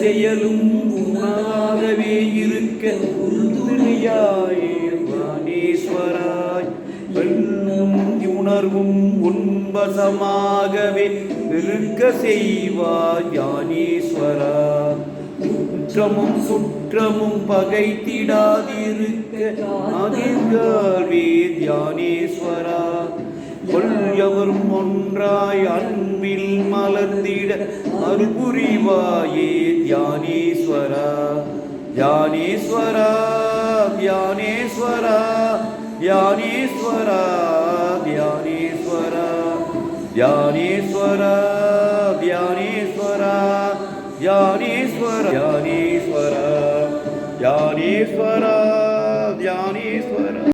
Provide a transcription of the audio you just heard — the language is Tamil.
செயலும் உணவாகவே இருக்க உறுதுணையாயே ஞானேஸ்வராய் வெல்லும் உணர்வும் உன்பசமாகவே இருக்க செய்வாய் ஞானேஸ்வரா குற்றமும் சுற்றமும் பகைத்திடாதிருக்க அதிர்கால்வே ஞானேஸ்வரா கொல்யவரும் ஒன்றாய் அன்பில் மலர்ந்திட அருள்புரிவாயே ஞானேஸ்வரா ஞானேஸ்வரா ஞானேஸ்வரா ஞானேஸ்வரா ஞானேஸ்வரா ஞானேஸ்வரா ஞானேஸ்வரா ஞானேஸ்வரா ஞானேஸ்வரா ஞானேஸ்வரா ஞானேஸ்வரா